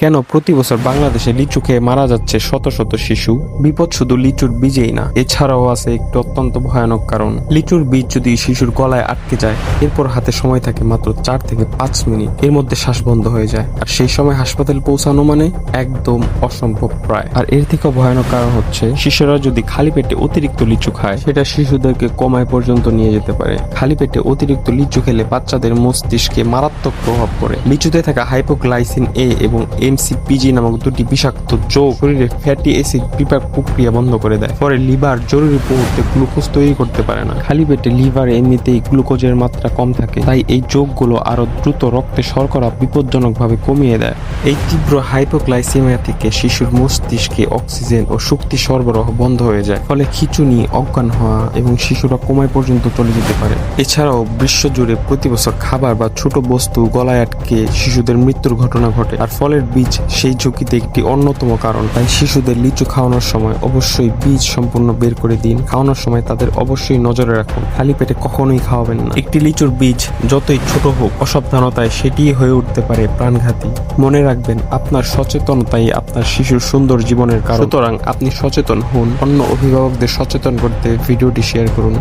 কেন প্রতি বছর বাংলাদেশে লিচু খেয়ে মারা যাচ্ছে শত শত শিশু? বিপদ শুধু লিচুর বীজেই না, এছাড়াও আছে একটি অত্যন্ত ভয়ানক কারণ। লিচুর বীজ যদি শিশুর গলায় আটকে যায়, এরপর হাতে সময় থাকে মাত্র 4 থেকে 5 মিনিট, এর মধ্যে শ্বাস বন্ধ হয়ে যায়। আর সেই সময় হাসপাতাল পৌঁছানো মানে একদম অসম্ভব প্রায়। আর এর থেকেও ভয়ানক কারণ হচ্ছে, শিশুরা যদি খালি পেটে অতিরিক্ত লিচু খায়, সেটা শিশুদেরকে কোমায় পর্যন্ত নিয়ে যেতে পারে। খালি পেটে অতিরিক্ত লিচু খেলে বাচ্চাদের মস্তিষ্কে মারাত্মক প্রভাব পড়ে। লিচুতে থাকা হাইপোগ্লাইসিন এ এবং এমসিপিজি নামক দুটি বিষাক্ত যৌগ শরীরে ফ্যাটি অ্যাসিড বিপাক প্রক্রিয়া বন্ধ করে দেয়। পরে লিভার জরুরি মুহূর্তে গ্লুকোজ তৈরি করতে পারে না। খালি পেটে লিভারে এমনিতেই গ্লুকোজের মাত্রা কম থাকে, তাই এই যৌগগুলো আরো দ্রুত রক্তে শর্করা বিপজ্জনকভাবে কমিয়ে দেয়। এই তীব্র হাইপোগ্লাইসেমিয়া থেকে শিশুর মস্তিষ্কে অক্সিজেন ও শক্তি সরবরাহ বন্ধ হয়ে যায়, ফলে খিঁচুনি, অজ্ঞান হওয়া এবং শিশুরা কোমায় পর্যন্ত চলে যেতে পারে। এছাড়াও বিশ্বজুড়ে প্রতি বছর খাবার বা ছোট বস্তু গলায় আটকে শিশুদের মৃত্যুর ঘটনা ঘটে। আর ফলের বীজ সেই ঝুঁকিতে একটি অন্যতম কারণ। তাই শিশুদের লিচু খাওয়ানোর সময় অবশ্যই বীজ সম্পূর্ণ বের করে দিন। খাওয়ানোর সময় তাদের অবশ্যই নজরে রাখুন, খালি পেটে কখনোই খাওয়াবেন না। একটি লিচুর বীজ যতই ছোট হোক, অসাবধানতায় সেটিই হয়ে উঠতে পারে প্রাণঘাতী। মনে রাখবেন, আপনার সচেতনতাই আপনার শিশুর সুন্দর জীবনের কারণ। সুতরাং আপনি সচেতন হন। অন্য অভিভাবকদের সচেতন করতে ভিডিওটি শেয়ার করুন।